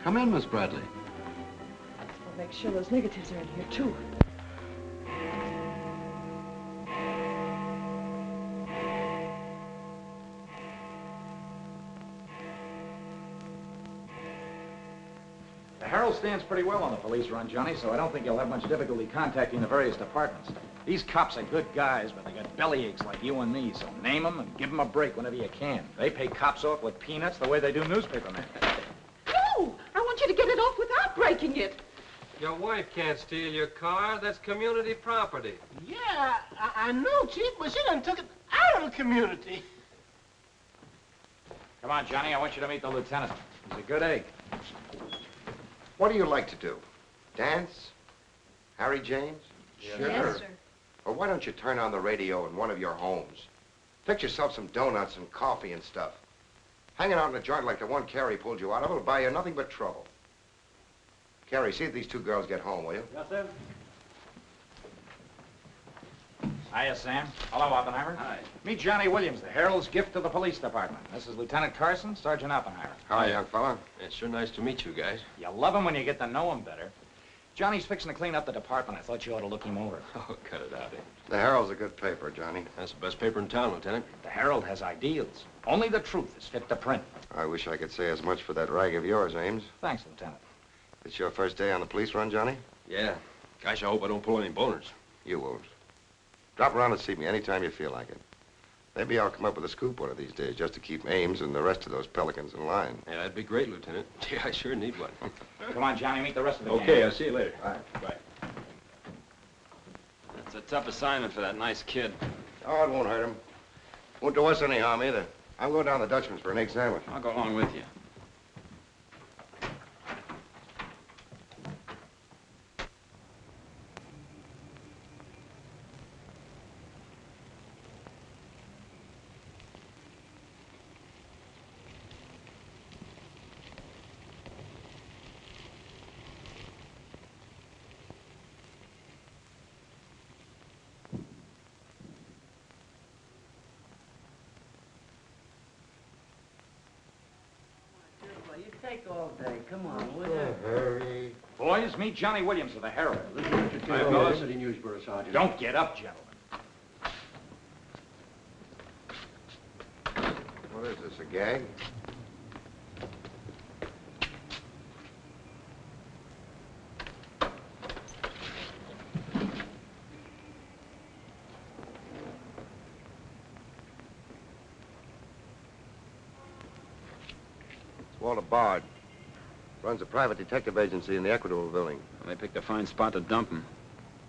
Come in, Miss Bradley. I'll make sure those negatives are in here, too. The Herald stands pretty well on the police run, Johnny, so I don't think you'll have much difficulty contacting the various departments. These cops are good guys, but they got bellyaches like you and me, so name them and give them a break whenever you can. They pay cops off with peanuts the way they do newspapermen. No! I want you to get it off without breaking it. Your wife can't steal your car. That's community property. Yeah, I know, Chief, but she done took it out of the community. Come on, Johnny, I want you to meet the lieutenant. He's a good egg. What do you like to do? Dance? Harry James? Sure. Yes, sir. Or why don't you turn on the radio in one of your homes? Fix yourself some donuts and coffee and stuff. Hanging out in a joint like the one Carrie pulled you out of will buy you nothing but trouble. Carrie, see if these two girls get home, will you? Yes, sir. Hiya, Sam. Hello, Oppenheimer. Hi. Meet Johnny Williams, the Herald's gift to the police department. This is Lieutenant Carson, Sergeant Oppenheimer. Hi, young fella. It's sure nice to meet you guys. You love him when you get to know him better. Johnny's fixing to clean up the department. I thought you ought to look him over. Oh, cut it out, eh? The Herald's a good paper, Johnny. That's the best paper in town, Lieutenant. The Herald has ideals. Only the truth is fit to print. I wish I could say as much for that rag of yours, Ames. Thanks, Lieutenant. It's your first day on the police run, Johnny? Yeah. Gosh, I hope I don't pull any boners. You won't. Drop around and see me anytime you feel like it. Maybe I'll come up with a scoop one of these days just to keep Ames and the rest of those pelicans in line. Yeah, that'd be great, Lieutenant. Gee, I sure need one. Come on, Johnny, meet the rest of the gang. Okay, I'll see you later. All right. Bye. That's a tough assignment for that nice kid. Oh, it won't hurt him. Won't do us any harm either. I'm going down to the Dutchman's for an egg sandwich. I'll go along with you. You take all day. Come on, will you? Hurry. Boys, meet Johnny Williams of the Herald. Hi, fellas. City Newsbureau, Sergeant. Don't get up, gentlemen. What is this, a gag? Walter Bard. Runs a private detective agency in the Equitable building. They picked a fine spot to dump him.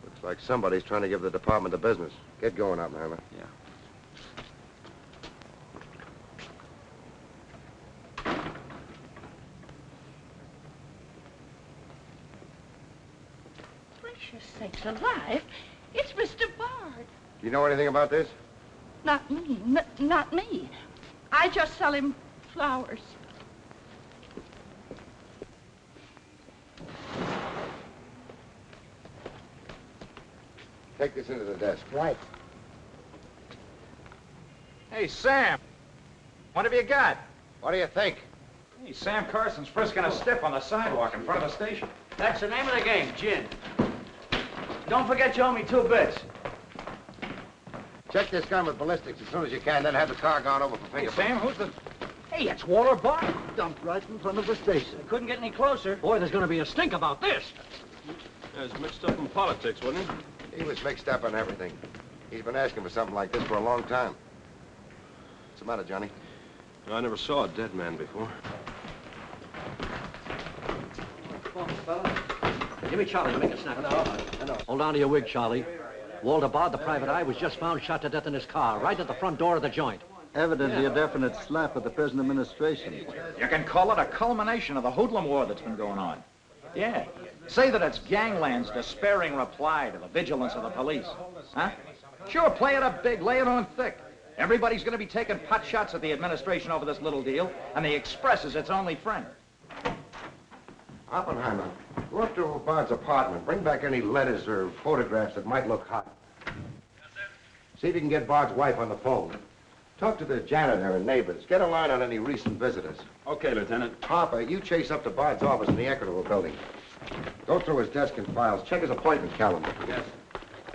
Looks like somebody's trying to give the department the business. Get going, Oppenheimer. Yeah. Gracious sakes alive. It's Mr. Bard. Do you know anything about this? Not me. Not me. I just sell him flowers. Take this into the desk. Right. Hey, Sam. What have you got? What do you think? Hey, Sam Carson's frisking a stiff on the sidewalk in front of the station. That's the name of the game, gin. Don't forget you owe me 2 bits. Check this gun with ballistics as soon as you can, then have the car gone over for Hey, fingerprints. Sam, who's the... Hey, it's Walter Bard. Dumped right in front of the station. I couldn't get any closer. Boy, there's gonna be a stink about this. Yeah, he's mixed up in politics, wasn't he? He was mixed up in everything. He's been asking for something like this for a long time. What's the matter, Johnny? I never saw a dead man before. Come on, fella. Give me Charlie to make a snap. I know. Hold on to your wig, Charlie. Walter Bard, the private eye, was just found shot to death in his car, right at the front door of the joint. Evidently a definite slap at the present administration. You can call it a culmination of the hoodlum war that's been going on. Yeah. Say that it's gangland's despairing reply to the vigilance of the police. Huh? Sure, play it up big, lay it on thick. Everybody's going to be taking pot shots at the administration over this little deal, and the Express is its only friend. Oppenheimer, go up to Bard's apartment. Bring back any letters or photographs that might look hot. See if you can get Bard's wife on the phone. Talk to the janitor and neighbors. Get a line on any recent visitors. Okay, Lieutenant. Harper, you chase up to Bard's office in the Equitable building. Go through his desk and files. Check his appointment calendar. Yes.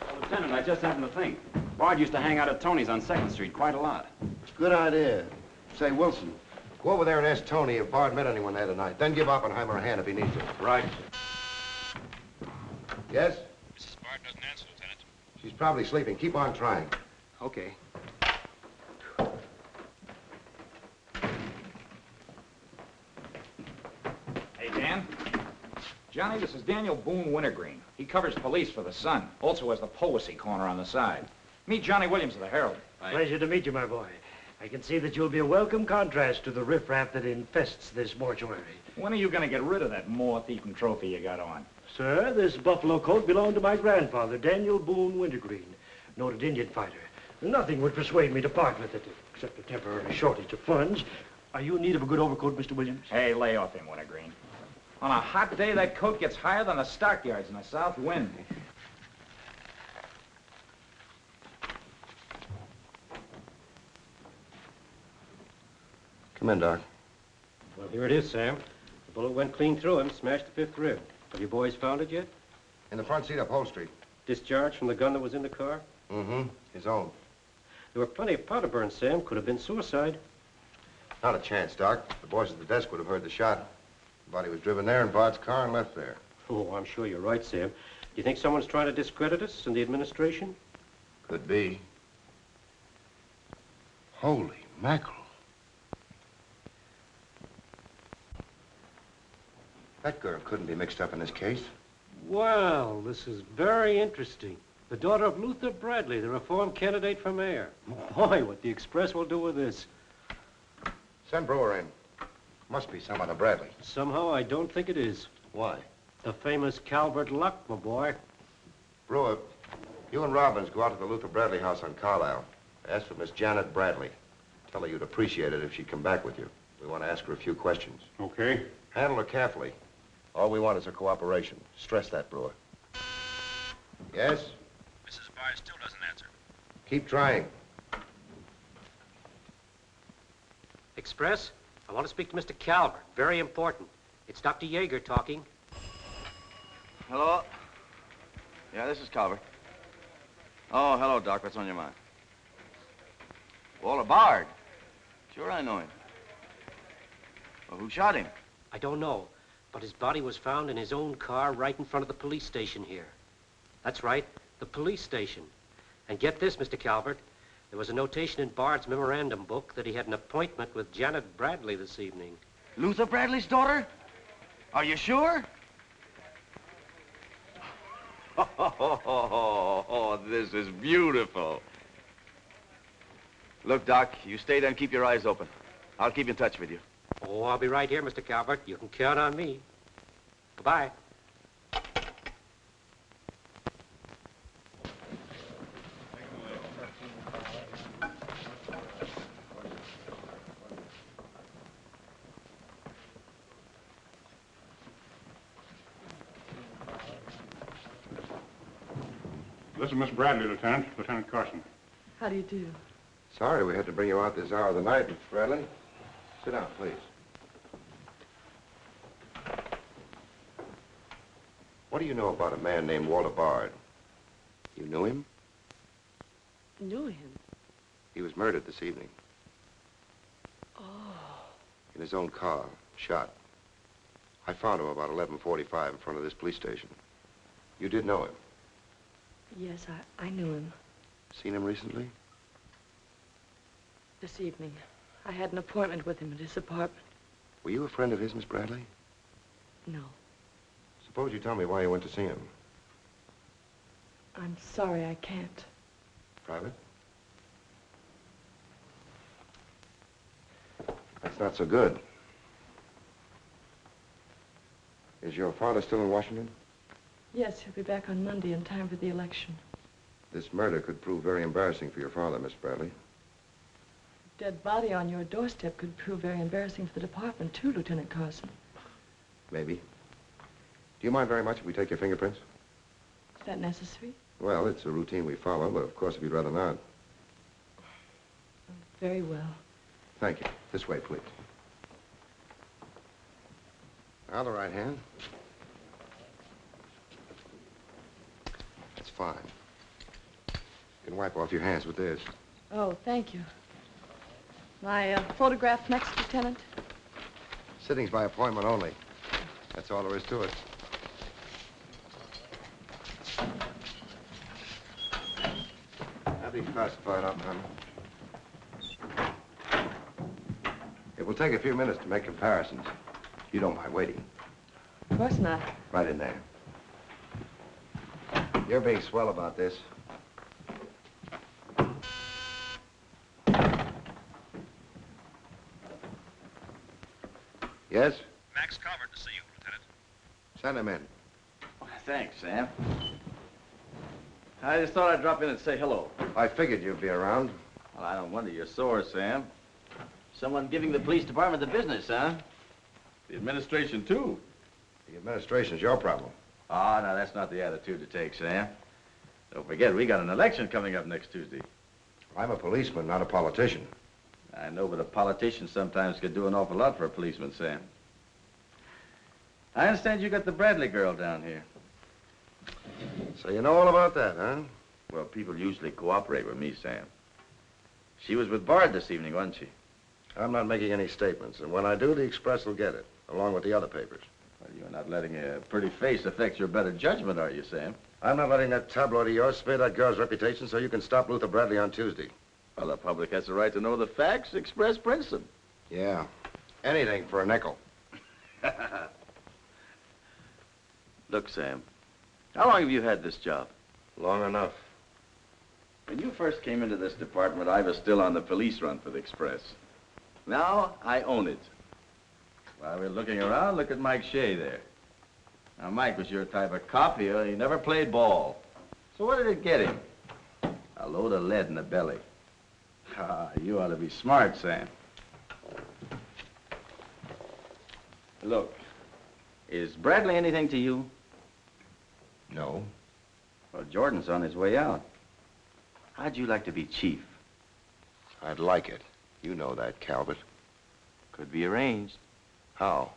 Well, Lieutenant, I just happened to think. Bard used to hang out at Tony's on 2nd Street quite a lot. Good idea. Say, Wilson, go over there and ask Tony if Bard met anyone there tonight. Then give Oppenheimer a hand if he needs it. Right. Yes? Mrs. Bard doesn't answer, Lieutenant. She's probably sleeping. Keep on trying. Okay. Hey, Dan. Johnny, this is Daniel Boone Wintergreen. He covers police for the Sun. Also has the Poesy Corner on the side. Meet Johnny Williams of the Herald. Pleasure to meet you, my boy. I can see that you'll be a welcome contrast to the riffraff that infests this mortuary. When are you going to get rid of that moth-eaten trophy you got on? Sir, this buffalo coat belonged to my grandfather, Daniel Boone Wintergreen, noted Indian fighter. Nothing would persuade me to part with it, except a temporary shortage of funds. Are you in need of a good overcoat, Mr. Williams? Hey, lay off him, Wintergreen. On a hot day, that coat gets higher than the stockyards in a south wind. Come in, Doc. Well, here it is, Sam. The bullet went clean through him, smashed the 5th rib. Have you boys found it yet? In the front seat upholstery. Discharged from the gun that was in the car? Mm-hmm. His own. There were plenty of powder burns, Sam. Could have been suicide. Not a chance, Doc. The boys at the desk would have heard the shot. The body was driven there in Bard's car and left there. Oh, I'm sure you're right, Sam. Do you think someone's trying to discredit us in the administration? Could be. Holy mackerel. That girl couldn't be mixed up in this case. Well, this is very interesting. The daughter of Luther Bradley, the reform candidate for mayor. Boy, what the Express will do with this. Send Brewer in. Must be some other Bradley. Somehow, I don't think it is. Why? The famous Calvert Luck, my boy. Brewer, you and Robbins go out to the Luther Bradley house on Carlisle. Ask for Miss Janet Bradley. Tell her you'd appreciate it if she'd come back with you. We want to ask her a few questions. Okay. Handle her carefully. All we want is her cooperation. Stress that, Brewer. Yes? Mrs. Bard still doesn't answer. Keep trying. Express, I want to speak to Mr. Calvert. Very important. It's Dr. Yeager talking. Hello? Yeah, this is Calvert. Oh, hello, Doc. What's on your mind? Walter Bard. Sure, I know him. Well, who shot him? I don't know, but his body was found in his own car right in front of the police station here. That's right, the police station. And get this, Mr. Calvert, there was a notation in Bard's memorandum book that he had an appointment with Janet Bradley this evening. Luther Bradley's daughter? Are you sure? Oh, this is beautiful. Look, Doc, you stay there and keep your eyes open. I'll keep in touch with you. Oh, I'll be right here, Mr. Calvert. You can count on me. Goodbye. This is Miss Bradley, Lieutenant. Lieutenant Carson. How do you do? Sorry we had to bring you out this hour of the night, Miss Bradley. Sit down, please. What do you know about a man named Walter Bard? You knew him? Knew him? He was murdered this evening. Oh. In his own car, shot. I found him about 11:45 in front of this police station. You did know him? Yes, I knew him. Seen him recently? This evening. I had an appointment with him at his apartment. Were you a friend of his, Miss Bradley? No. Suppose you tell me why you went to see him. I'm sorry, I can't. Private? That's not so good. Is your father still in Washington? Yes, he'll be back on Monday in time for the election. This murder could prove very embarrassing for your father, Miss Bradley. Dead body on your doorstep could prove very embarrassing for the department, too, Lieutenant Carson. Maybe. Do you mind very much if we take your fingerprints? Is that necessary? Well, it's a routine we follow, but of course, if you'd rather not. Very well. Thank you. This way, please. Now the right hand. That's fine. You can wipe off your hands with this. Oh, thank you. My photograph next, Lieutenant? Sittings by appointment only. That's all there is to it. That'll be classified up, Hammer. It will take a few minutes to make comparisons. You don't mind waiting. Of course not. Right in there. You're being swell about this. Yes? Max Calvert to see you, Lieutenant. Send him in. Thanks, Sam. I just thought I'd drop in and say hello. I figured you'd be around. Well, I don't wonder you're sore, Sam. Someone giving the police department the business, huh? The administration, too. The administration's your problem. Ah, now that's not the attitude to take, Sam. Don't forget, we got an election coming up next Tuesday. I'm a policeman, not a politician. I know, but a politician sometimes could do an awful lot for a policeman, Sam. I understand you got the Bradley girl down here. So you know all about that, huh? Well, people usually cooperate with me, Sam. She was with Bard this evening, wasn't she? I'm not making any statements, and when I do, the Express will get it, along with the other papers. Well, you're not letting a pretty face affect your better judgment, are you, Sam? I'm not letting that tabloid of yours smear that girl's reputation so you can stop Luther Bradley on Tuesday. Well, the public has the right to know the facts. Express prints them. Yeah. Anything for a nickel. Look, Sam, how long have you had this job? Long enough. When you first came into this department, I was still on the police run for the Express. Now, I own it. While we're looking around, look at Mike Shea there. Now, Mike was your type of cop here. He never played ball. So what did it get him? A load of lead in the belly. Ah, you ought to be smart, Sam. Look, is Bradley anything to you? No. Well, Jordan's on his way out. How'd you like to be chief? I'd like it. You know that, Calvert. Could be arranged. How?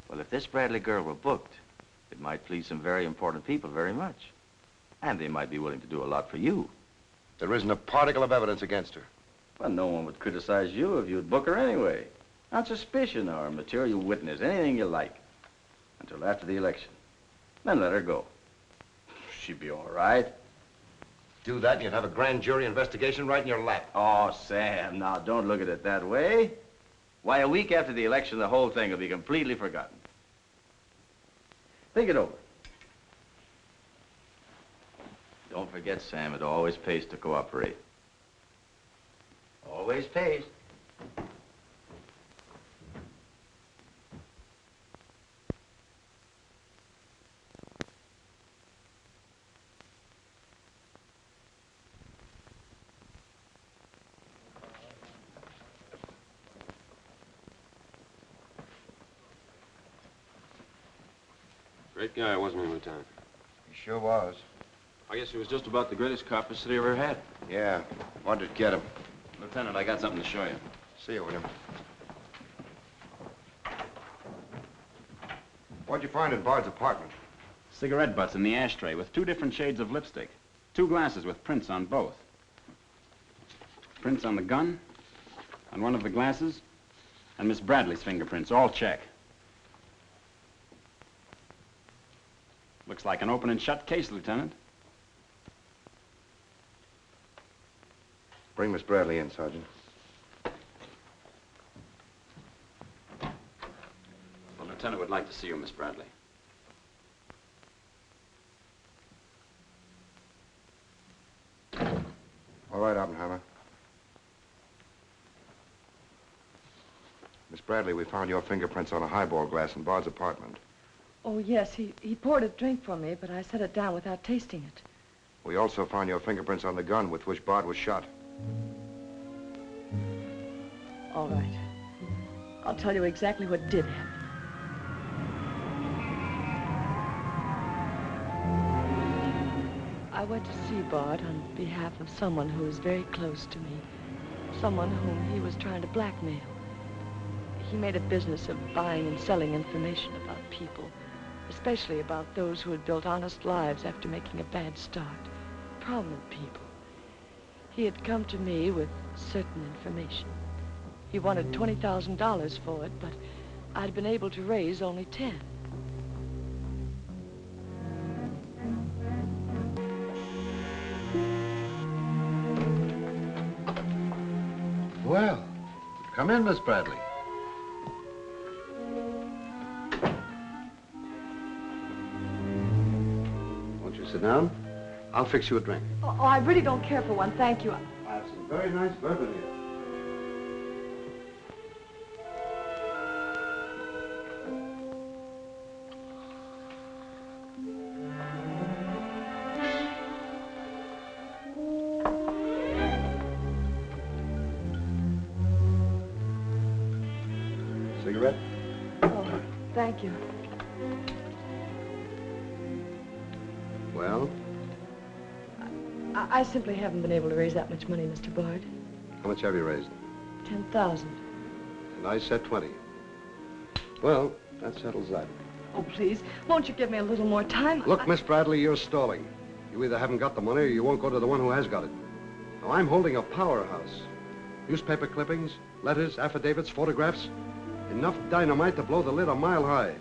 Well, if this Bradley girl were booked, it might please some very important people very much. And they might be willing to do a lot for you. There isn't a particle of evidence against her. Well, no one would criticize you if you'd book her anyway. On suspicion or material witness, anything you like. Until after the election. Then let her go. She'd be all right. Do that and you'd have a grand jury investigation right in your lap. Oh, Sam, now don't look at it that way. Why, a week after the election, the whole thing will be completely forgotten. Think it over. Don't forget, Sam, it always pays to cooperate. Always pays. Great guy, wasn't he, Lieutenant? He sure was. I guess he was just about the greatest cop the city ever had. Yeah. Wanted to get him. Lieutenant, I got something to show you. See you, William. What'd you find in Bard's apartment? Cigarette butts in the ashtray with 2 different shades of lipstick. 2 glasses with prints on both. Prints on the gun, on one of the glasses, and Miss Bradley's fingerprints, all check. Looks like an open and shut case, Lieutenant. Bring Miss Bradley in, Sergeant. The Lieutenant would like to see you, Miss Bradley. All right, Oppenheimer. Miss Bradley, we found your fingerprints on a highball glass in Bard's apartment. Oh, yes, he poured a drink for me, but I set it down without tasting it. We also found your fingerprints on the gun with which Bard was shot. All right. I'll tell you exactly what did happen. I went to see Bard on behalf of someone who is very close to me. someone whom he was trying to blackmail. He made a business of buying and selling information about people, especially about those who had built honest lives after making a bad start. Prominent people. He had come to me with certain information. He wanted $20,000 for it, but I'd been able to raise only 10. Well, come in, Miss Bradley. Won't you sit down? I'll fix you a drink. Oh, I really don't care for one, thank you. I have some very nice bourbon here. Cigarette? Oh, thank you. Well, I simply haven't been able to raise that much money, Mr. Bard. how much have you raised? 10,000. And I said 20. Well, that settles that. Oh, please, won't you give me a little more time? Look, Miss Bradley, you're stalling. You either haven't got the money or you won't go to the one who has got it. Now, I'm holding a powerhouse. Newspaper clippings, letters, affidavits, photographs. Enough dynamite to blow the lid a mile high.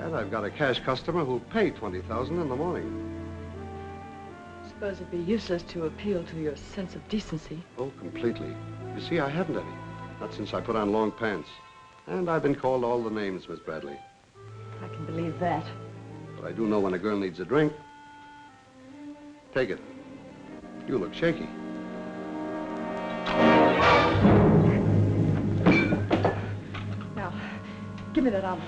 And I've got a cash customer who'll pay $20,000 in the morning. I suppose it'd be useless to appeal to your sense of decency. Oh, completely. You see, I haven't any. Not since I put on long pants. And I've been called all the names, Miss Bradley. I can believe that. But I do know when a girl needs a drink. Take it. You look shaky. Now, give me that envelope.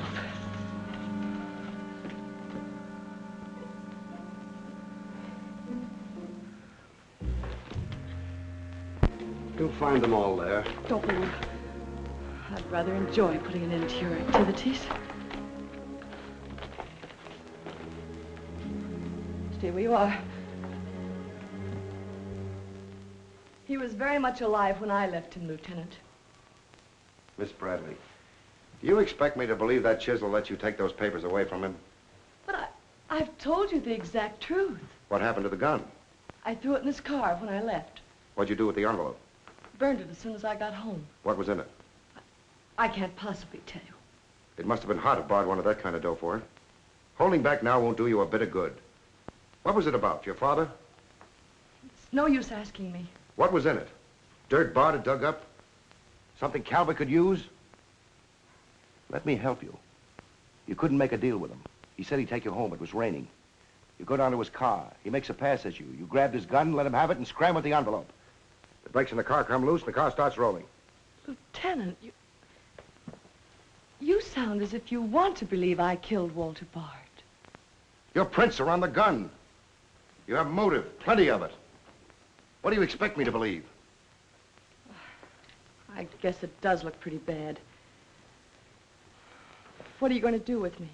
You'll find them all there. Don't move. I'd rather enjoy putting an end to your activities. Stay where you are. He was very much alive when I left him, Lieutenant. Miss Bradley, do you expect me to believe that chisel let you take those papers away from him? But I've told you the exact truth. What happened to the gun? I threw it in his car when I left. What'd you do with the envelope? Burned it as soon as I got home. What was in it? I can't possibly tell you. It must have been hard if Bard wanted that kind of dough for it. Holding back now won't do you a bit of good. What was it about? Your father? It's no use asking me. What was in it? Dirt Bard had dug up? Something Calvert could use? Let me help you. You couldn't make a deal with him. He said he'd take you home. It was raining. You go down to his car. He makes a pass at you. You grabbed his gun, let him have it, and scram with the envelope. The brakes in the car come loose, and the car starts rolling. Lieutenant, you sound as if you want to believe I killed Walter Bard. Your prints are on the gun. You have motive, plenty of it. What do you expect me to believe? I guess it does look pretty bad. What are you going to do with me?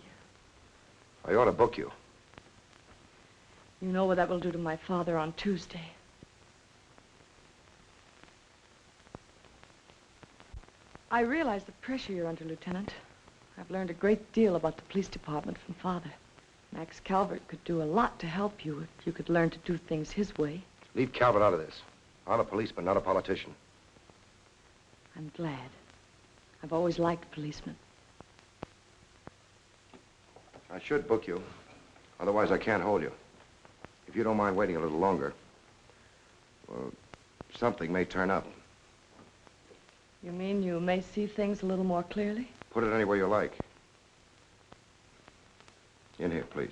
I ought to book you. You know what that will do to my father on Tuesday. I realize the pressure you're under, Lieutenant. I've learned a great deal about the police department from Father. Max Calvert could do a lot to help you if you could learn to do things his way. Leave Calvert out of this. I'm a policeman, not a politician. I'm glad. I've always liked policemen. I should book you. Otherwise, I can't hold you. If you don't mind waiting a little longer, well, something may turn up. You mean you may see things a little more clearly? Put it anywhere you like. In here, please.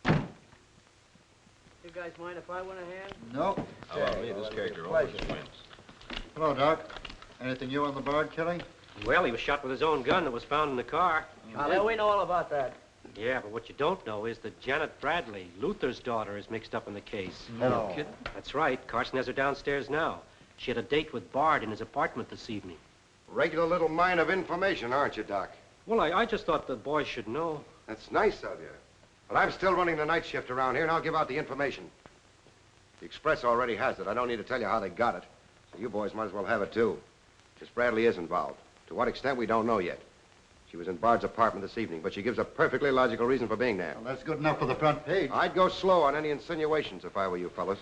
You guys mind if I went ahead? No. Hello, me, this character always wins. Hello, Doc. Anything new on the Bard killing? Well, he was shot with his own gun that was found in the car. Yeah, we know all about that. Yeah, but what you don't know is that Janet Bradley, Luther's daughter, is mixed up in the case. No. Kidding? That's right. Carson has her downstairs now. She had a date with Bard in his apartment this evening. Regular little mine of information, aren't you, Doc? Well, I just thought the boys should know. That's nice of you. But I'm still running the night shift around here, and I'll give out the information. The Express already has it. I don't need to tell you how they got it. So you boys might as well have it, too. Miss Bradley is involved. To what extent, we don't know yet. She was in Bard's apartment this evening, but she gives a perfectly logical reason for being there. Well, that's good enough for the front page. I'd go slow on any insinuations if I were you fellas.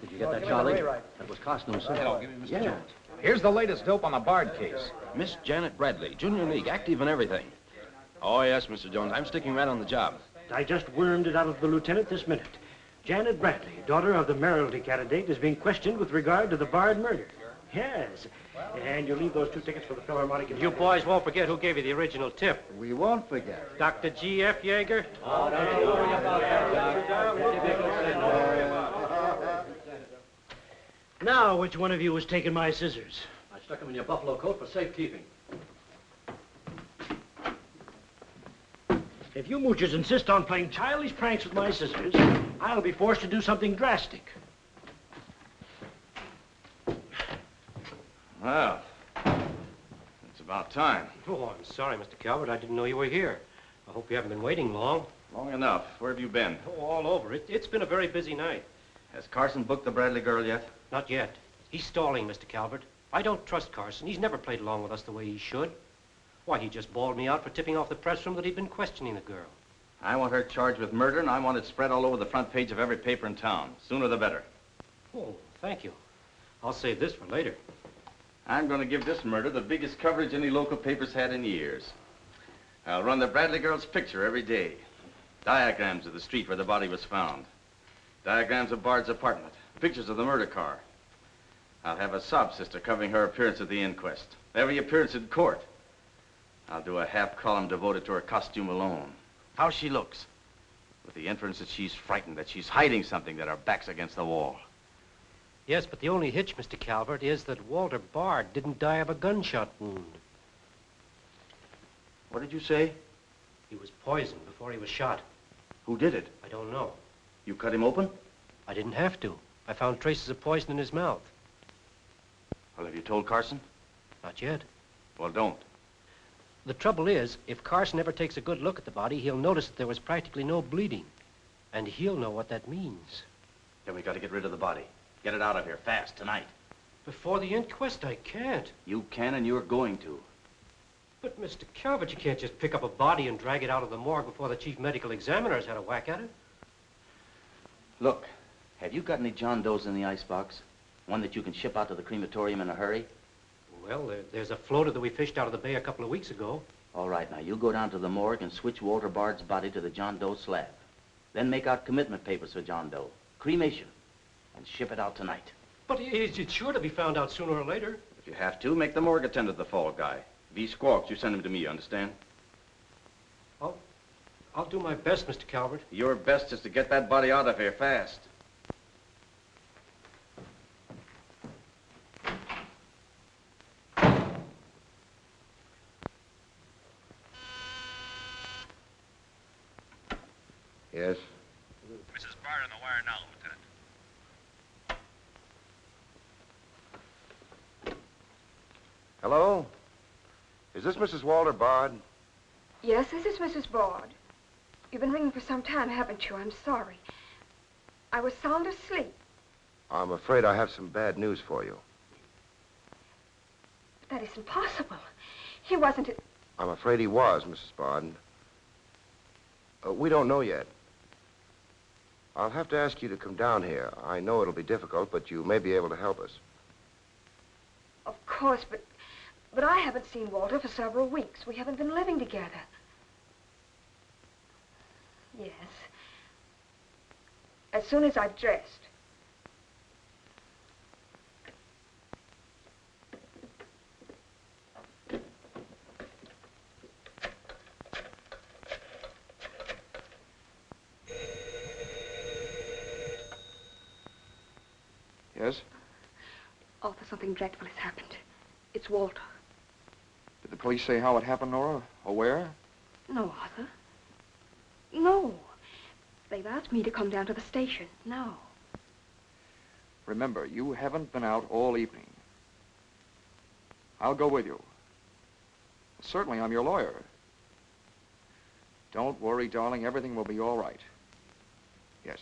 Did you get that, Charlie? That was Carson himself. Hello, give me Mr. Jones. Here's the latest dope on the Bard case. Miss Janet Bradley, Junior League, active and everything. Oh, yes, Mr. Jones. I'm sticking right on the job. I just wormed it out of the lieutenant this minute. Janet Bradley, daughter of the mayoralty candidate, is being questioned with regard to the Bard murder. Yes. And you leave those 2 tickets for the Philharmonic. You boys won't forget who gave you the original tip. We won't forget. Dr. G.F. Yeager? Oh, don't you worry about that, Doc. Now, which one of you has taken my scissors? I stuck them in your buffalo coat for safekeeping. If you moochers insist on playing childish pranks with my scissors, I'll be forced to do something drastic. Well, it's about time. Oh, I'm sorry, Mr. Calvert. I didn't know you were here. I hope you haven't been waiting long. Long enough. Where have you been? Oh, all over. It's been a very busy night. Has Carson booked the Bradley girl yet? Not yet. He's stalling, Mr. Calvert. I don't trust Carson. He's never played along with us the way he should. Why, he just bawled me out for tipping off the press room that he'd been questioning the girl. I want her charged with murder, and I want it spread all over the front page of every paper in town. Sooner the better. Oh, thank you. I'll save this for later. I'm going to give this murder the biggest coverage any local paper's had in years. I'll run the Bradley girl's picture every day. Diagrams of the street where the body was found. Diagrams of Bard's apartment. Pictures of the murder car. I'll have a sob sister covering her appearance at the inquest. Every appearance in court. I'll do a half column devoted to her costume alone. How she looks. With the inference that she's frightened, that she's hiding something, that her back's against the wall. Yes, but the only hitch, Mr. Calvert, is that Walter Bard didn't die of a gunshot wound. What did you say? He was poisoned before he was shot. Who did it? I don't know. You cut him open? I didn't have to. I found traces of poison in his mouth. Well, have you told Carson? Not yet. Well, don't. The trouble is, if Carson ever takes a good look at the body, he'll notice that there was practically no bleeding. And he'll know what that means. Then we got to get rid of the body. Get it out of here, fast, tonight. Before the inquest, I can't. You can, and you're going to. But, Mr. Calvert, you can't just pick up a body and drag it out of the morgue before the chief medical examiner's had a whack at it. Look, have you got any John Does in the icebox? One that you can ship out to the crematorium in a hurry? Well, there's a floater that we fished out of the bay a couple of weeks ago. All right, now you go down to the morgue and switch Walter Bard's body to the John Doe slab. Then make out commitment papers for John Doe. Cremation. And ship it out tonight. But it's sure to be found out sooner or later. If you have to, make the morgue attend to the fall guy. If he squawks, you send him to me, you understand? I'll do my best, Mr. Calvert. Your best is to get that body out of here fast. Yes? Mrs. Bard on the wire now, Lieutenant. Hello? Is this Mrs. Walter Bard? Yes, this is Mrs. Bard. You've been ringing for some time, haven't you? I'm sorry. I was sound asleep. I'm afraid I have some bad news for you. But that isn't possible. He wasn't... I'm afraid he was, Mrs. Bard. We don't know yet. I'll have to ask you to come down here. I know it'll be difficult, but you may be able to help us. Of course, but I haven't seen Walter for several weeks. We haven't been living together. Yes. As soon as I've dressed. Yes? Arthur, something dreadful has happened. It's Walter. Did the police say how it happened, Nora? Or where? No, Arthur. No. They've asked me to come down to the station. No. Remember, you haven't been out all evening. I'll go with you. Certainly, I'm your lawyer. Don't worry, darling. Everything will be all right. Yes.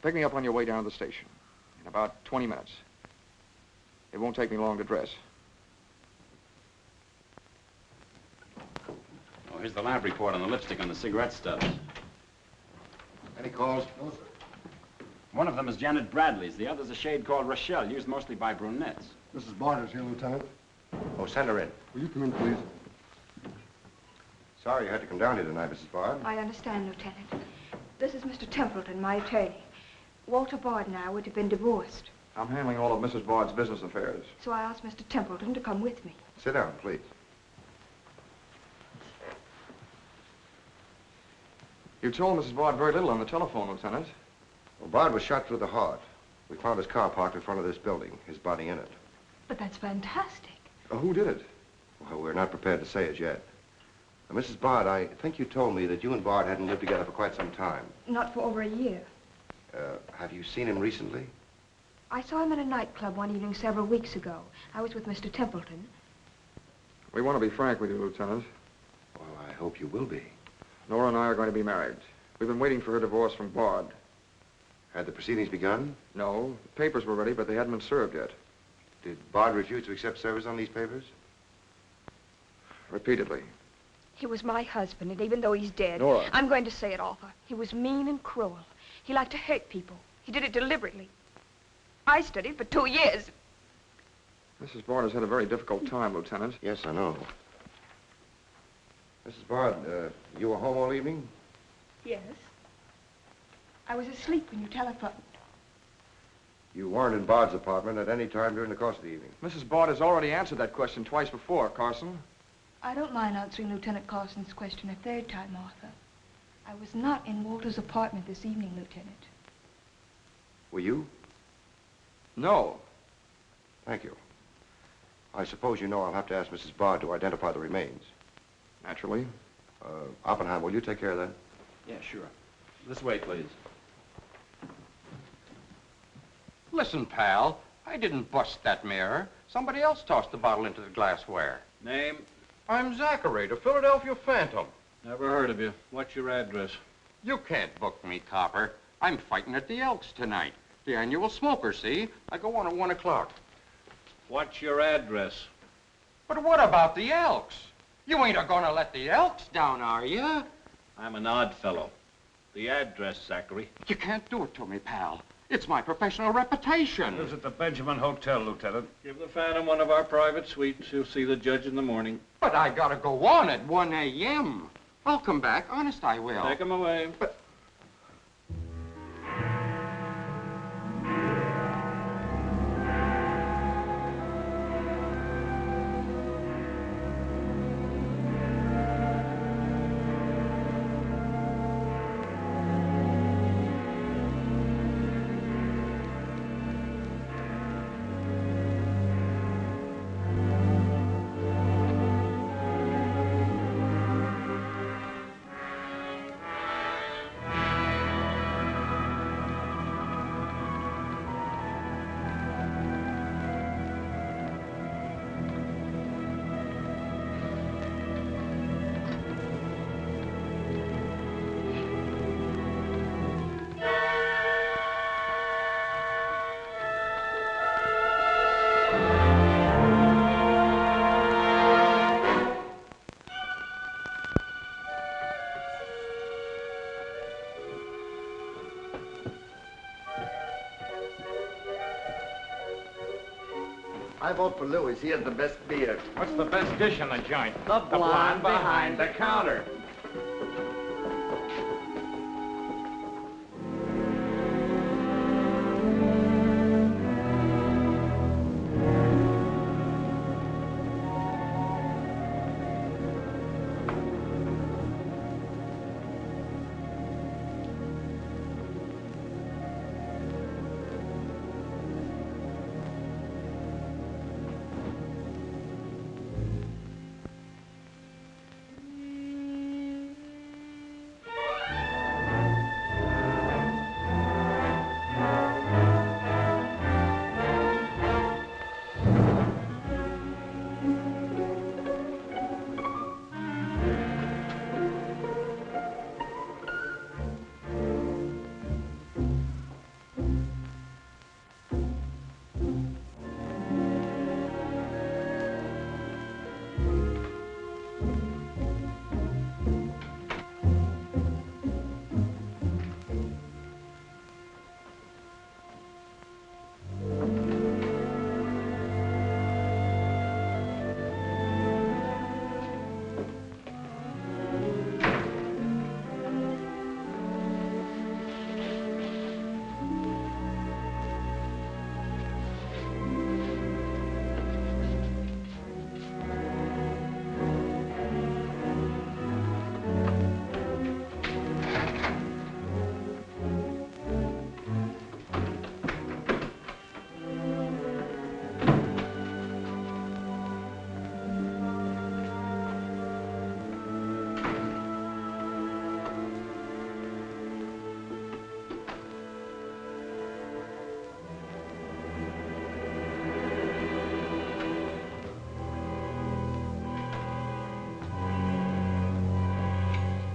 Pick me up on your way down to the station in about 20 minutes. It won't take me long to dress. Oh, here's the lab report on the lipstick on the cigarette stubs. Any calls? No, sir. One of them is Janet Bradley's. The other's a shade called Rochelle, used mostly by brunettes. Mrs. Barter's here, Lieutenant. Oh, send her in. Will you come in, please? Sorry you had to come down here tonight, Mrs. Bard. I understand, Lieutenant. This is Mr. Templeton, my attorney. Walter Bard and I would have been divorced, I'm handling all of Mrs. Bard's business affairs. so I asked Mr. Templeton to come with me. Sit down, please. You told Mrs. Bard very little on the telephone, Lieutenant. Well, Bard was shot through the heart. We found his car parked in front of this building, his body in it. But that's fantastic. Who did it? Well, we're not prepared to say it yet. Now, Mrs. Bard, I think you told me that you and Bard hadn't lived together for quite some time. Not for over a year. Have you seen him recently? I saw him in a nightclub one evening several weeks ago. I was with Mr. Templeton. We want to be frank with you, Lieutenant. Well, I hope you will be. Nora and I are going to be married. We've been waiting for her divorce from Bard. Had the proceedings begun? No, the papers were ready, but they hadn't been served yet. Did Bard refuse to accept service on these papers? Repeatedly. He was my husband, and even though he's dead, Nora. I'm going to say it, Arthur. He was mean and cruel. He liked to hurt people. He did it deliberately. I studied for 2 years. Mrs. Bard has had a very difficult time, Lieutenant. Yes, I know. Mrs. Bard, you were home all evening? Yes. I was asleep when you telephoned. You weren't in Bard's apartment at any time during the course of the evening? Mrs. Bard has already answered that question twice before, Carson. I don't mind answering Lieutenant Carson's question a third time, Arthur. I was not in Walter's apartment this evening, Lieutenant. Were you? No. Thank you. I suppose you know I'll have to ask Mrs. Bard to identify the remains. Naturally. Oppenheim, will you take care of that? Yeah, sure. This way, please. Listen, pal, I didn't bust that mirror. Somebody else tossed the bottle into the glassware. Name? I'm Zachary, the Philadelphia Phantom. Never heard of you. What's your address? You can't book me, copper. I'm fighting at the Elks tonight. The annual smoker, see? I go on at 1 o'clock. What's your address? But what about the Elks? You ain't a-gonna let the Elks down, are you? I'm an odd fellow. The address, Zachary. You can't do it to me, pal. It's my professional reputation. Lives at the Benjamin Hotel, Lieutenant. Give the Phantom one of our private suites. He'll see the judge in the morning. But I gotta go on at 1 a.m. I'll come back. Honest, I will. Take him away. But... I vote for Louis. He has the best beer. What's the best dish in the joint? The blonde behind the counter.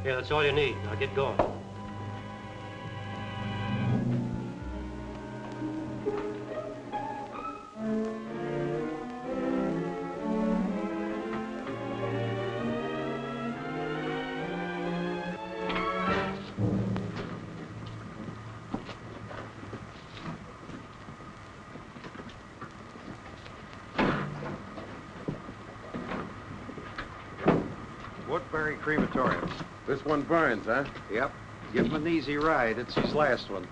Okay, that's all you need. Now get going. Woodbury Crematorium. This one burns, huh? Yep. Give him an easy ride. It's his last one.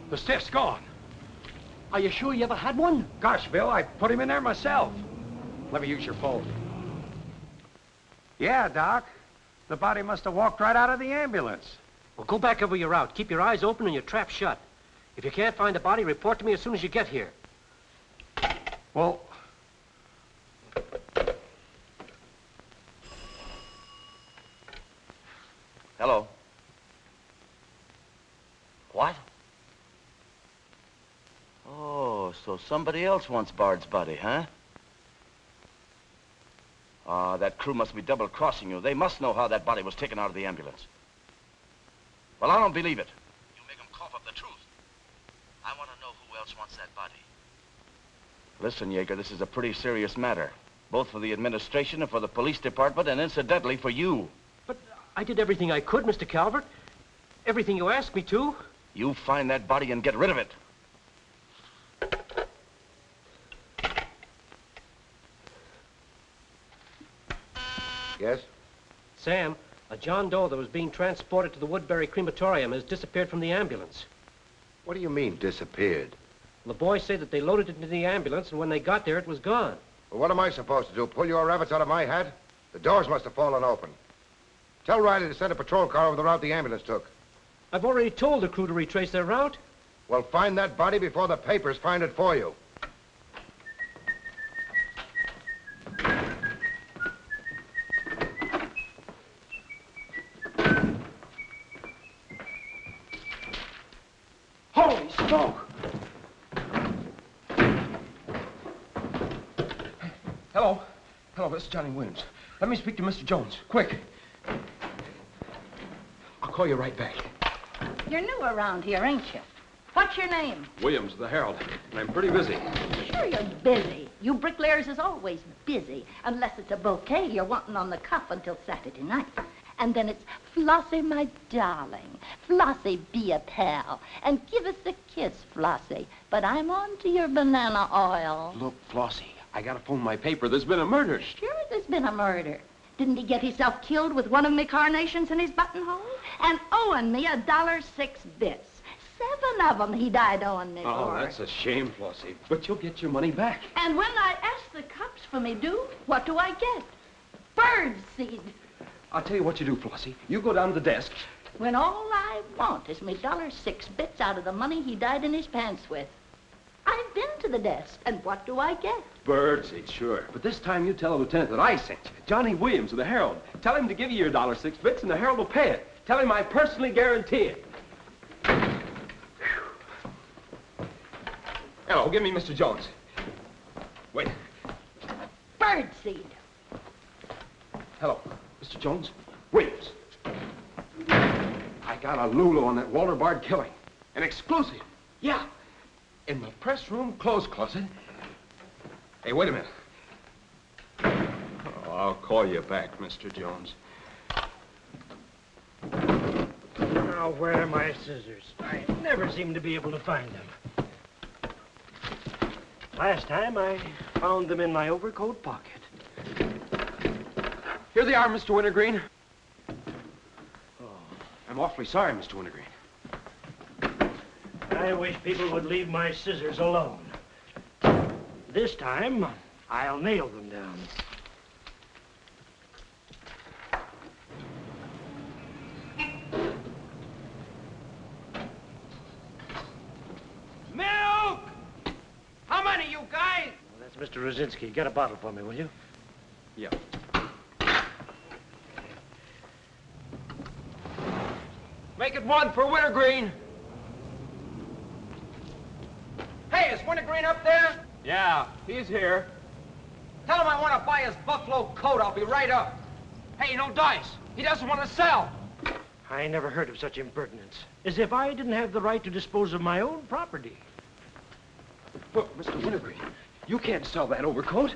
The stiff's gone. Are you sure you ever had one? Gosh, Bill, I put him in there myself. Let me use your phone. Yeah, Doc. The body must have walked right out of the ambulance. Well, go back over your route. Keep your eyes open and your trap shut. If you can't find the body, report to me as soon as you get here. Well... Hello. What? Oh, so somebody else wants Bard's body, huh? Ah, that crew must be double-crossing you. They must know how that body was taken out of the ambulance. Well, I don't believe it. You make them cough up the truth. I want to know who else wants that body. Listen, Yeager, this is a pretty serious matter. Both for the administration and for the police department, and incidentally for you. But I did everything I could, Mr. Calvert. Everything you asked me to. You find that body and get rid of it. Yes? Sam, a John Doe that was being transported to the Woodbury Crematorium has disappeared from the ambulance. What do you mean, disappeared? The boys say that they loaded it into the ambulance, and when they got there, it was gone. Well, what am I supposed to do, pull your rabbits out of my hat? The doors must have fallen open. Tell Riley to send a patrol car over the route the ambulance took. I've already told the crew to retrace their route. Well, find that body before the papers find it for you. Holy smoke! Hello. Hello, this is Johnny Williams. Let me speak to Mr. Jones, quick. I'll call you right back. You're new around here, ain't you? What's your name? Williams, the Herald, and I'm pretty busy. Sure you're busy. You bricklayers is always busy, unless it's a bouquet you're wanting on the cuff until Saturday night. And then it's, Flossie, my darling, Flossie, be a pal, and give us a kiss, Flossie. But I'm on to your banana oil. Look, Flossie, I gotta phone my paper. There's been a murder. Sure there's been a murder. Didn't he get himself killed with one of me carnations in his buttonhole? And owing me $1.06 bits. 7 of them he died owing me Oh, for. that's a shame, Flossie. But you'll get your money back. And when I ask the cops for me due, what do I get? Bird seed. I'll tell you what you do, Flossie. You go down to the desk. When all I want is me $1.06 bits out of the money he died in his pants with. I've been to the desk, and what do I get? Birdseed, sure. But this time you tell the lieutenant that I sent you. Johnny Williams of the Herald. Tell him to give you your $1.06 bits, and the Herald will pay it. Tell him I personally guarantee it. Hello, give me Mr. Jones. Wait. Birdseed. Hello, Mr. Jones. Williams. I got a Lulu on that Walter Bard killing. An exclusive. Yeah. In the press room clothes closet. Hey, wait a minute. Oh, I'll call you back, Mr. Jones. Now, where are my scissors? I never seem to be able to find them. Last time, I found them in my overcoat pocket. Here they are, Mr. Wintergreen. Oh, I'm awfully sorry, Mr. Wintergreen. I wish people would leave my scissors alone. This time, I'll nail them down. Mr. Rosinski, get a bottle for me, will you? Yeah. Make it one for Wintergreen. Hey, is Wintergreen up there? Yeah, he's here. Tell him I want to buy his buffalo coat. I'll be right up. Hey, no dice. He doesn't want to sell. I never heard of such impertinence. As if I didn't have the right to dispose of my own property. Look, Mr. Wintergreen, you can't sell that overcoat.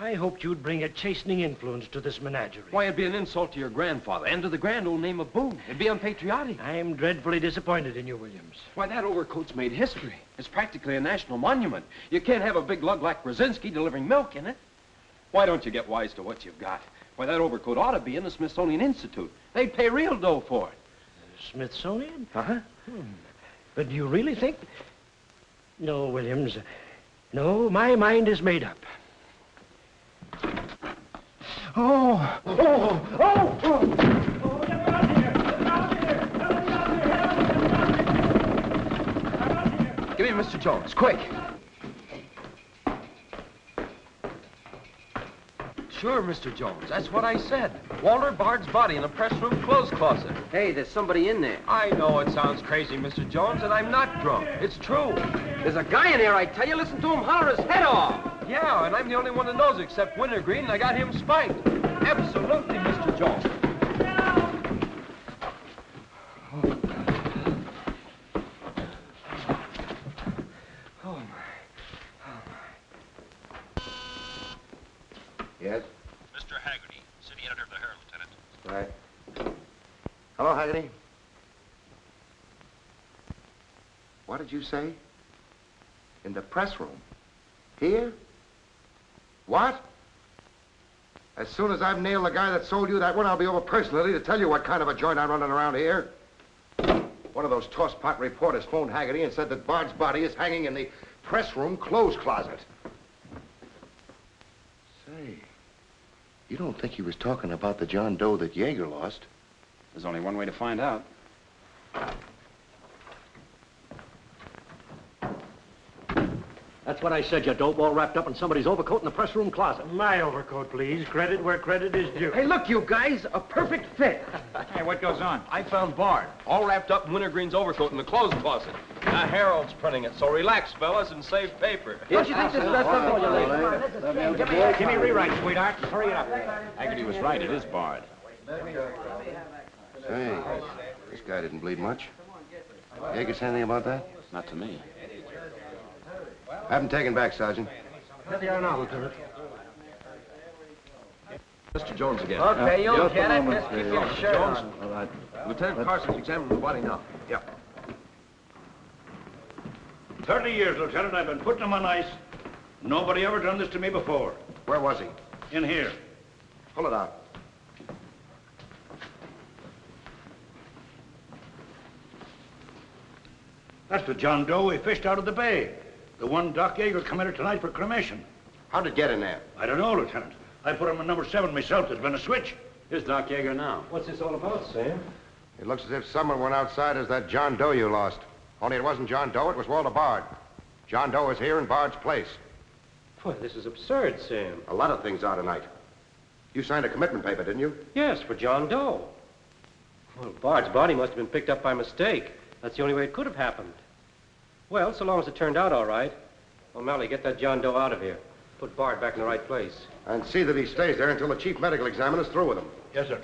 I hoped you'd bring a chastening influence to this menagerie. Why, it'd be an insult to your grandfather and to the grand old name of Boone. It'd be unpatriotic. I'm dreadfully disappointed in you, Williams. Why, that overcoat's made history. It's practically a national monument. You can't have a big lug like Brzezinski delivering milk in it. Why don't you get wise to what you've got? Why, that overcoat ought to be in the Smithsonian Institute. They'd pay real dough for it. Smithsonian? Uh-huh. But do you really think... No, Williams. No, my mind is made up. Oh! Oh! Oh! Oh! Give me Mr. Jones, quick. Sure, Mr. Jones. That's what I said. Walter Bard's body in the press room clothes closet. Hey, there's somebody in there. I know it sounds crazy, Mr. Jones, and I'm not drunk. It's true. There's a guy in there, I tell you. Listen to him holler his head off. Yeah, and I'm the only one that knows except Wintergreen, and I got him spiked. Absolutely, Mr. Jones. Yes? Mr. Haggerty, city editor of the Herald, Lieutenant. Right. Hello, Haggerty. What did you say? In the press room? Here? What? As soon as I've nailed the guy that sold you that one, I'll be over personally to tell you what kind of a joint I'm running around here. One of those tosspot reporters phoned Haggerty and said that Bard's body is hanging in the press room clothes closet. Say, you don't think he was talking about the John Doe that Yeager lost? There's only one way to find out. That's what I said, you dope, all wrapped up in somebody's overcoat in the press room closet. My overcoat, please. Credit where credit is due. Hey, look, you guys, a perfect fit. Hey, what goes on? I found Bard, all wrapped up in Wintergreen's overcoat in the clothes closet. The Herald's printing it, so relax, fellas, and save paper. Don't you think this is best up for you, ladies? Give me a rewrite, sweetheart. Hurry it up. Haggerty was right. It is Bard. Say, this guy didn't bleed much. Yeager say anything about that? Not to me. Have him taken back, Sergeant. Here they are now, Lieutenant. Mr. Jones again. Okay, you'll get it. Just keep your shirt Jones. on. All right. Lieutenant Carson's examining the body now. Yeah. 30 years, Lieutenant, I've been putting him on ice. Nobody ever done this to me before. Where was he? In here. Pull it out. That's the John Doe we fished out of the bay. The one Doc Yeager committed tonight for cremation. How'd it get in there? I don't know, Lieutenant. I put him in number 7 myself. There's been a switch. Here's Doc Yeager now. What's this all about, Sam? It looks as if someone went outside as that John Doe you lost. Only it wasn't John Doe, it was Walter Bard. John Doe is here in Bard's place. Boy, this is absurd, Sam. A lot of things are tonight. You signed a commitment paper, didn't you? Yes, for John Doe. Well, Bard's body must have been picked up by mistake. That's the only way it could have happened. Well, so long as it turned out all right. O'Malley, get that John Doe out of here. Put Bard back in the right place. And see that he stays there until the chief medical examiner's through with him. Yes, sir.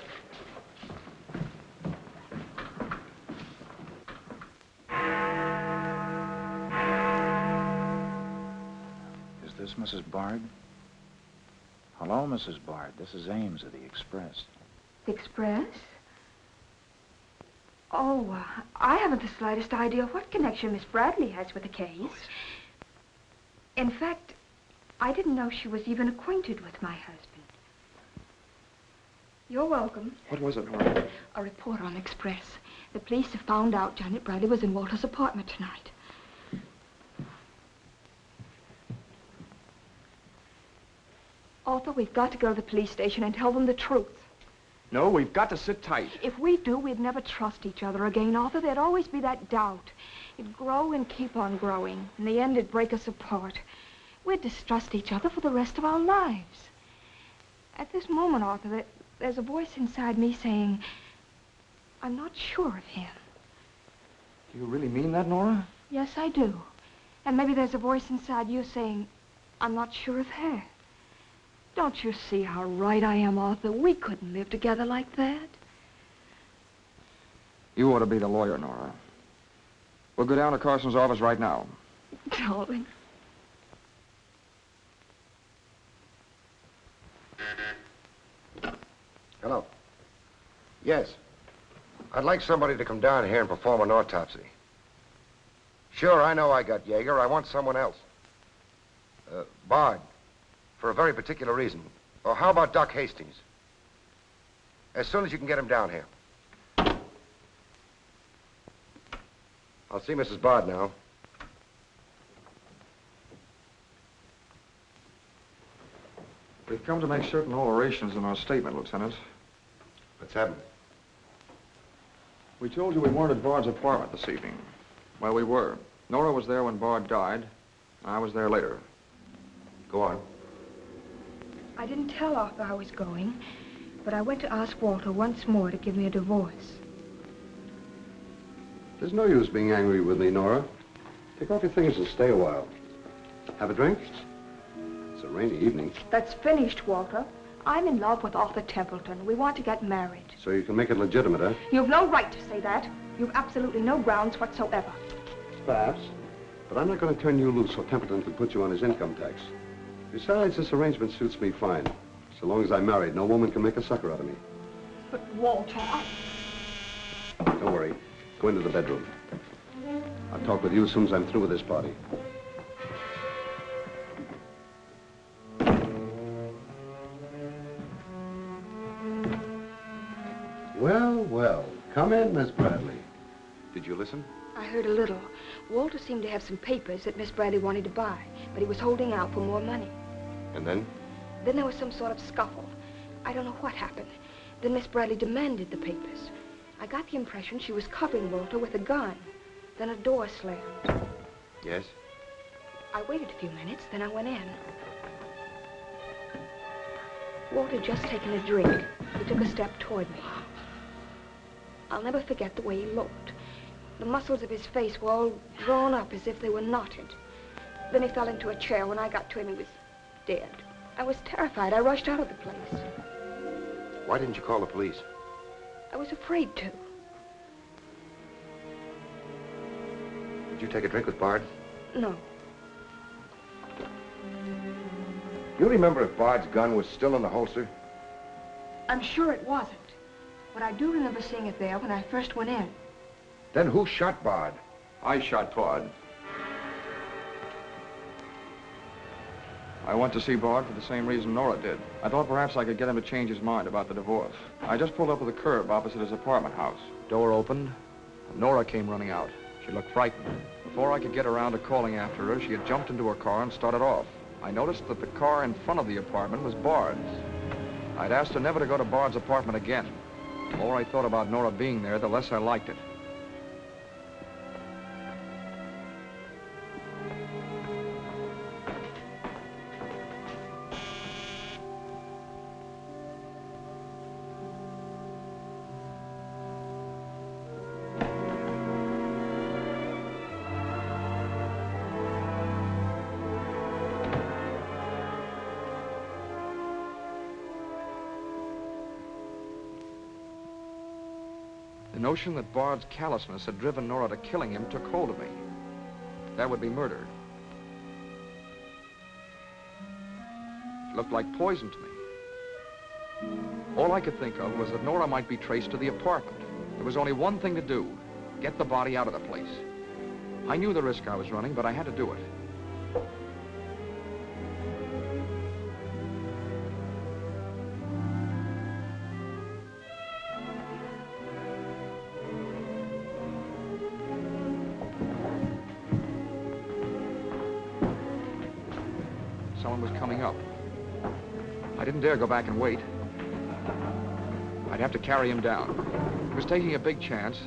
Is this Mrs. Bard? Hello, Mrs. Bard. This is Ames of the Express. The Express? Oh, I haven't the slightest idea what connection Miss Bradley has with the case. In fact, I didn't know she was even acquainted with my husband. You're welcome. What was it, Nora? A report on Express. The police have found out Janet Bradley was in Walter's apartment tonight. Arthur, we've got to go to the police station and tell them the truth. No, we've got to sit tight. If we do, we'd never trust each other again, Arthur. There'd always be that doubt. It'd grow and keep on growing. In the end, it'd break us apart. We'd distrust each other for the rest of our lives. At this moment, Arthur, there's a voice inside me saying, I'm not sure of him. Do you really mean that, Nora? Yes, I do. And maybe there's a voice inside you saying, I'm not sure of her. Don't you see how right I am, Arthur? We couldn't live together like that. You ought to be the lawyer, Nora. We'll go down to Carson's office right now. Darling. Hello. Yes. I'd like somebody to come down here and perform an autopsy. Sure, I know I got Yeager. I want someone else. Bard. For a very particular reason. Or how about Doc Hastings? As soon as you can get him down here. I'll see Mrs. Bard now. We've come to make certain alterations in our statement, Lieutenant. What's happened? We told you we weren't at Bard's apartment this evening. Well, we were. Nora was there when Bard died. I was there later. Go on. I didn't tell Arthur I was going, but I went to ask Walter once more to give me a divorce. There's no use being angry with me, Nora. Take off your things and stay a while. Have a drink? It's a rainy evening. That's finished, Walter. I'm in love with Arthur Templeton. We want to get married. So you can make it legitimate, huh? You've no right to say that. You've absolutely no grounds whatsoever. Perhaps. But I'm not going to turn you loose so Templeton can put you on his income tax. Besides, this arrangement suits me fine. So long as I'm married, no woman can make a sucker out of me. But, Walter, Don't worry. Go into the bedroom. I'll talk with you as soon as I'm through with this party. Well, well. Come in, Miss Bradley. Did you listen? I heard a little. Walter seemed to have some papers that Miss Bradley wanted to buy, but he was holding out for more money. And then? Then there was some sort of scuffle. I don't know what happened. Then Miss Bradley demanded the papers. I got the impression she was covering Walter with a gun. Then a door slammed. Yes? I waited a few minutes, then I went in. Walter had just taken a drink. He took a step toward me. I'll never forget the way he looked. The muscles of his face were all drawn up as if they were knotted. Then he fell into a chair. When I got to him, he was dead. I was terrified. I rushed out of the place. Why didn't you call the police? I was afraid to. Did you take a drink with Bard? No. You remember if Bard's gun was still in the holster? I'm sure it wasn't. But I do remember seeing it there when I first went in. Then who shot Bard? I shot Bard. I went to see Bard for the same reason Nora did. I thought perhaps I could get him to change his mind about the divorce. I just pulled up at the curb opposite his apartment house. Door opened, and Nora came running out. She looked frightened. Before I could get around to calling after her, she had jumped into her car and started off. I noticed that the car in front of the apartment was Bard's. I'd asked her never to go to Bard's apartment again. The more I thought about Nora being there, the less I liked it. The notion that Bard's callousness had driven Nora to killing him took hold of me. That would be murder. It looked like poison to me. All I could think of was that Nora might be traced to the apartment. There was only one thing to do: get the body out of the place. I knew the risk I was running, but I had to do it. Someone was coming up. I didn't dare go back and wait. I'd have to carry him down. He was taking a big chance,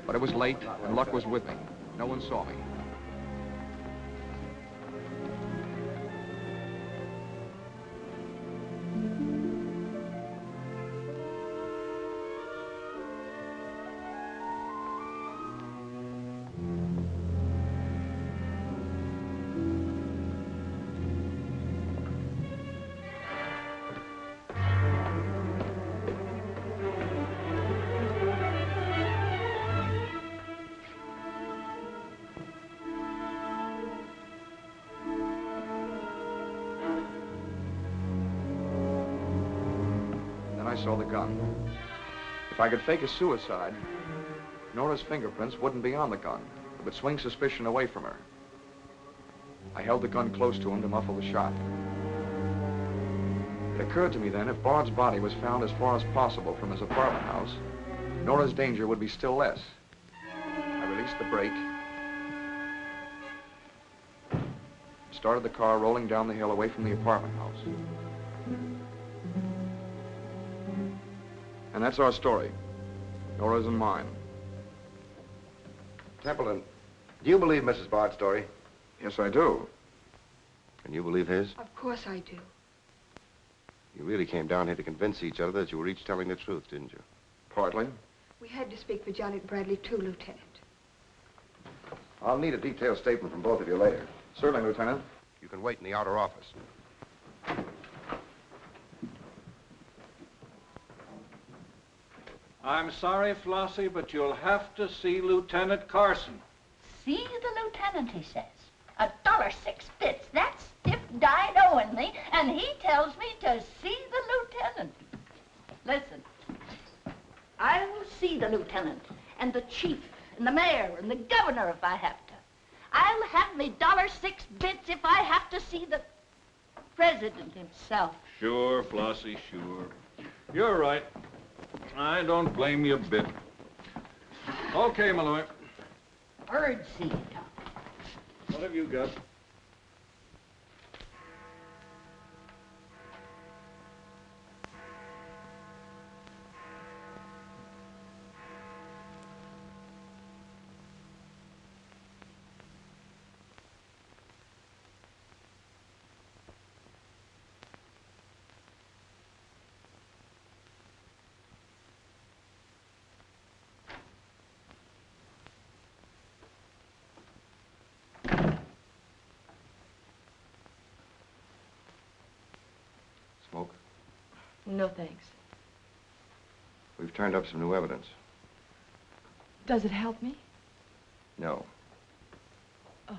but it was late and luck was with me. No one saw me. saw the gun. If I could fake a suicide, Nora's fingerprints wouldn't be on the gun. It would swing suspicion away from her. I held the gun close to him to muffle the shot. It occurred to me then, if Bard's body was found as far as possible from his apartment house, Nora's danger would be still less. I released the brake, started the car rolling down the hill away from the apartment house. And that's our story. Nora's and mine. Templeton, do you believe Mrs. Bard's story? Yes, I do. Can you believe his? Of course I do. You really came down here to convince each other that you were each telling the truth, didn't you? Partly. We had to speak for Janet Bradley, too, Lieutenant. I'll need a detailed statement from both of you later. Certainly, Lieutenant. You can wait in the outer office. I'm sorry, Flossie, but you'll have to see Lieutenant Carson. See the lieutenant, he says. $1.06. That's stiff died owing me, and he tells me to see the lieutenant. Listen, I will see the lieutenant, and the chief, and the mayor, and the governor if I have to. I'll have me $1.06 if I have to see the president himself. Sure, Flossie, sure. You're right. I don't blame you a bit. Okay, Malloy. Bird seed. What have you got? Smoke? No, thanks. We've turned up some new evidence. Does it help me? No. Oh.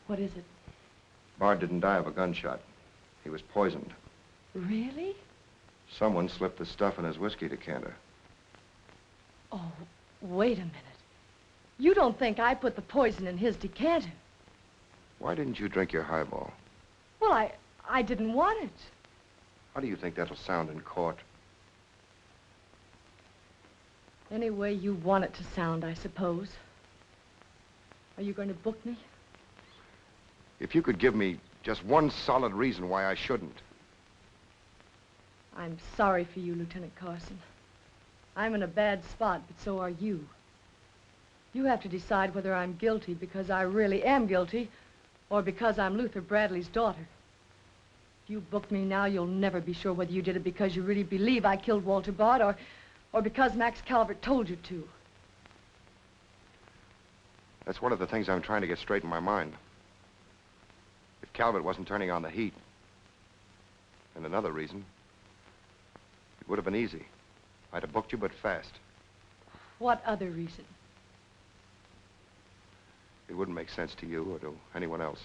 What is it? Bard didn't die of a gunshot. He was poisoned. Really? Someone slipped the stuff in his whiskey decanter. Oh, wait a minute. You don't think I put the poison in his decanter? Why didn't you drink your highball? Well, I didn't want it. How do you think that'll sound in court? Any way you want it to sound, I suppose. Are you going to book me? If you could give me just one solid reason why I shouldn't. I'm sorry for you, Lieutenant Carson. I'm in a bad spot, but so are you. You have to decide whether I'm guilty because I really am guilty or because I'm Luther Bradley's daughter. If you book me now, you'll never be sure whether you did it because you really believe I killed Walter Bard or because Max Calvert told you to. That's one of the things I'm trying to get straight in my mind. If Calvert wasn't turning on the heat, and another reason, it would have been easy. I'd have booked you, but fast. What other reason? It wouldn't make sense to you or to anyone else.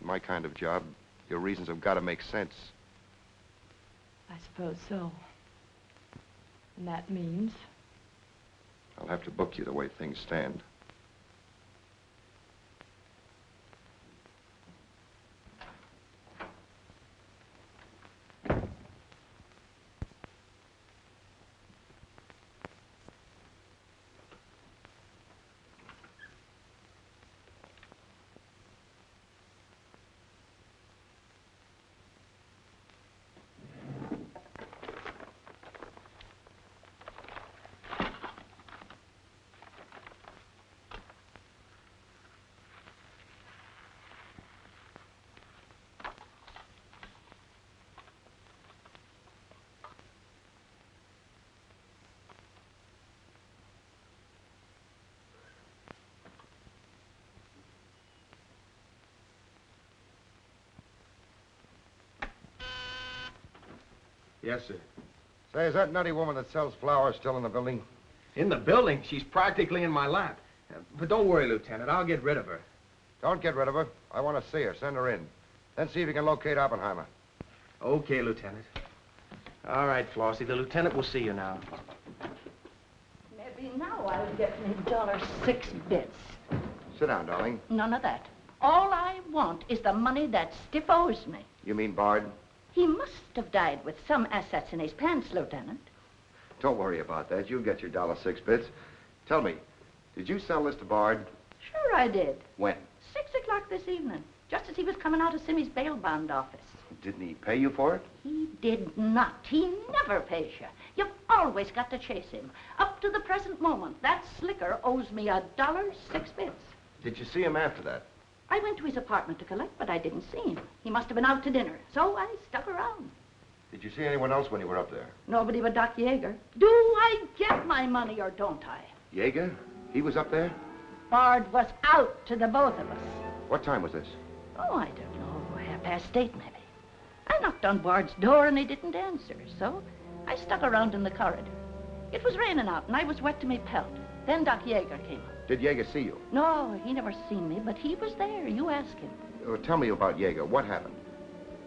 In my kind of job, your reasons have got to make sense. I suppose so. And that means? I'll have to book you the way things stand. Yes, sir. Say, is that nutty woman that sells flowers still in the building? In the building? She's practically in my lap. But don't worry, Lieutenant. I'll get rid of her. Don't get rid of her. I want to see her. Send her in. Then see if you can locate Oppenheimer. Okay, Lieutenant. All right, Flossie. The lieutenant will see you now. Maybe now I'll get me $6. Sit down, darling. None of that. All I want is the money that Stiff owes me. You mean Bard? He must have died with some assets in his pants, Lieutenant. Don't worry about that. You'll get your $6. Tell me, did you sell this to Bard? Sure I did. When? 6 o'clock this evening, just as he was coming out of Simmy's bail bond office. Didn't he pay you for it? He did not. He never pays you. You've always got to chase him. Up to the present moment, that slicker owes me $1.06. Did you see him after that? I went to his apartment to collect, but I didn't see him. He must have been out to dinner, so I stuck around. Did you see anyone else when you were up there? Nobody but Doc Yeager. Do I get my money or don't I? Yeager? He was up there? Bard was out to the both of us. What time was this? Oh, I don't know, 8:30 maybe. I knocked on Bard's door and he didn't answer, so I stuck around in the corridor. It was raining out and I was wet to me pelt. Then Doc Yeager came up. Did Yeager see you? No, he never seen me, but he was there. You ask him. Tell me about Yeager. What happened?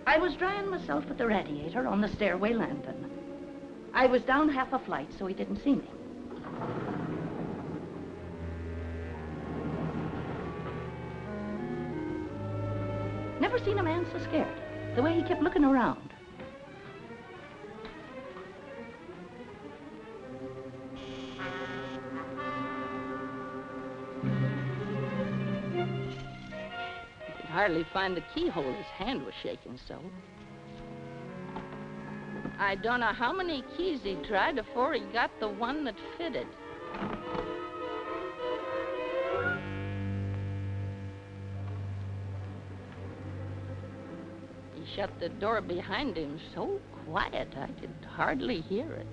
I was drying myself at the radiator on the stairway landing. I was down half a flight, so he didn't see me. Never seen a man so scared. The way he kept looking around. He could hardly find the keyhole. His hand was shaking so. I don't know how many keys he tried before he got the one that fitted. He shut the door behind him so quiet I could hardly hear it.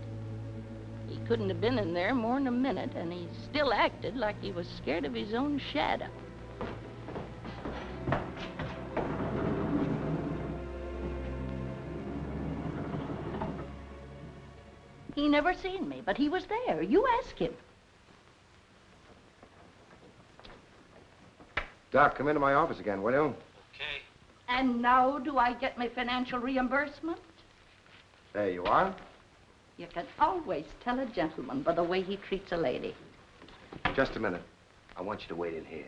He couldn't have been in there more than a minute, and he still acted like he was scared of his own shadow. He never seen me, but he was there. You ask him. Doc, come into my office again, will you? Okay. And now do I get my financial reimbursement? There you are. You can always tell a gentleman by the way he treats a lady. Just a minute. I want you to wait in here.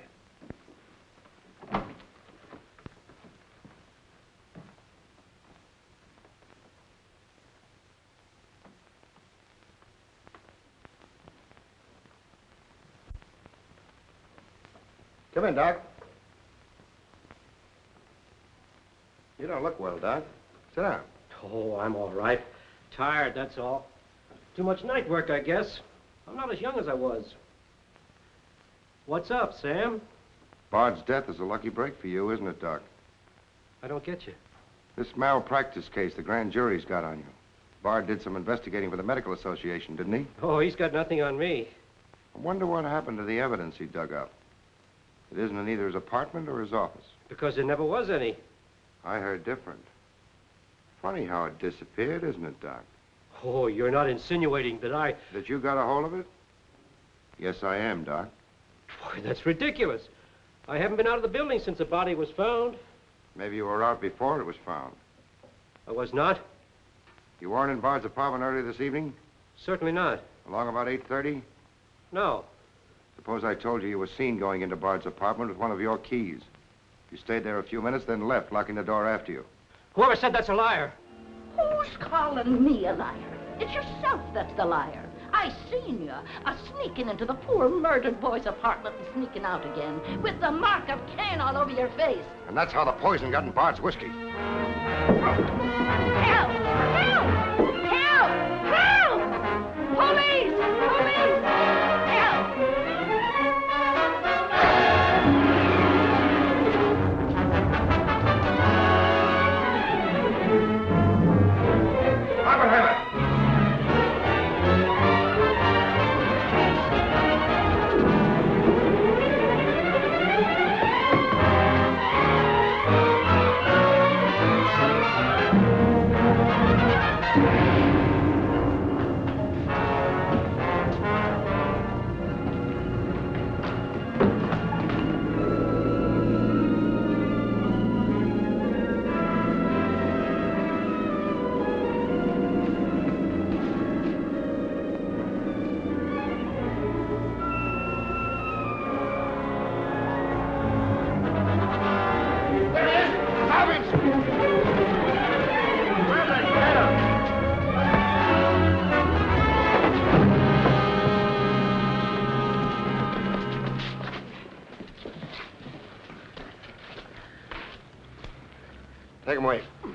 Come in, Doc. You don't look well, Doc. Sit down. Oh, I'm all right. Tired, that's all. Too much night work, I guess. I'm not as young as I was. What's up, Sam? Bard's death is a lucky break for you, isn't it, Doc? I don't get you. This malpractice case the grand jury's got on you. Bard did some investigating for the Medical Association, didn't he? Oh, he's got nothing on me. I wonder what happened to the evidence he dug up. It isn't in either his apartment or his office. Because there never was any. I heard different. Funny how it disappeared, isn't it, Doc? Oh, you're not insinuating that I... That you got a hold of it? Yes, I am, Doc. Boy, that's ridiculous. I haven't been out of the building since the body was found. Maybe you were out before it was found. I was not. You weren't in Bard's apartment earlier this evening? Certainly not. Along about 8:30? No. Suppose I told you you were seen going into Bard's apartment with one of your keys. You stayed there a few minutes, then left, locking the door after you. Whoever said that's a liar? Who's calling me a liar? It's yourself that's the liar. I seen you sneaking into the poor murdered boy's apartment and sneaking out again with the mark of Cain all over your face. And that's how the poison got in Bard's whiskey. Help! Help! Help! Help! Police! Police! Help!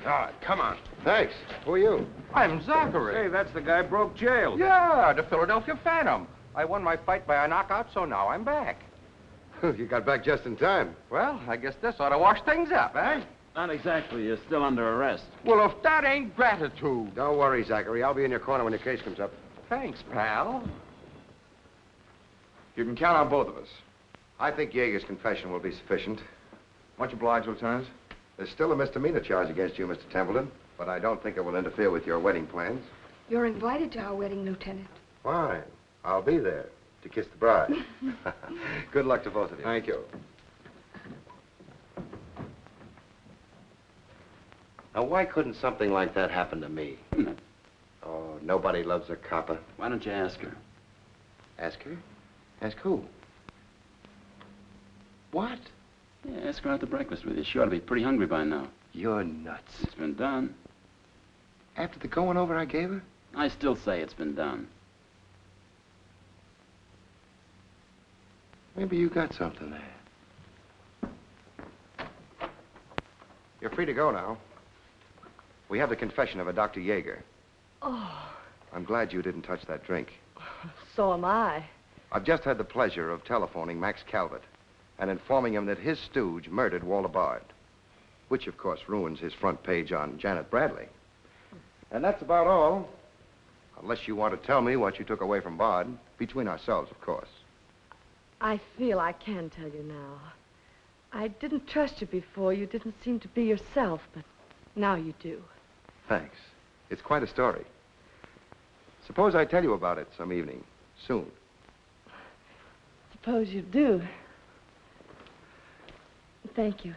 Todd, come on. Thanks. Who are you? I'm Zachary. Hey, that's the guy broke jail. Yeah, the Philadelphia Phantom. I won my fight by a knockout, so now I'm back. You got back just in time. Well, I guess this ought to wash things up, eh? Not exactly. You're still under arrest. Well, if that ain't gratitude. Don't worry, Zachary. I'll be in your corner when your case comes up. Thanks, pal. You can count on both of us. I think Yeager's confession will be sufficient. Much obliged, Lieutenant. There's still a misdemeanor charge against you, Mr. Templeton, but I don't think it will interfere with your wedding plans. You're invited to our wedding, Lieutenant. Fine. I'll be there to kiss the bride. Good luck to both of you. Thank you. Now, why couldn't something like that happen to me? Oh, nobody loves a copper. Why don't you ask her? Ask her? Ask who? What? Yeah, ask her out to breakfast with you. She ought to be pretty hungry by now. You're nuts. It's been done. After the going over I gave her? I still say it's been done. Maybe you got something there. You're free to go now. We have the confession of a Dr. Yeager. Oh, I'm glad you didn't touch that drink. so am I. I've just had the pleasure of telephoning Max Calvert and informing him that his stooge murdered Walter Bard, which, of course, ruins his front page on Janet Bradley. And that's about all, unless you want to tell me what you took away from Bard, between ourselves, of course. I feel I can tell you now. I didn't trust you before. You didn't seem to be yourself, but now you do. Thanks. It's quite a story. Suppose I tell you about it some evening, soon. Suppose you do. Thank you.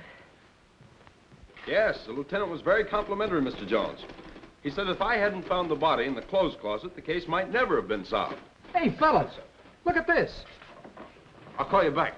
Yes, the lieutenant was very complimentary, Mr. Jones. He said if I hadn't found the body in the clothes closet, the case might never have been solved. Hey, fellas, look at this. I'll call you back.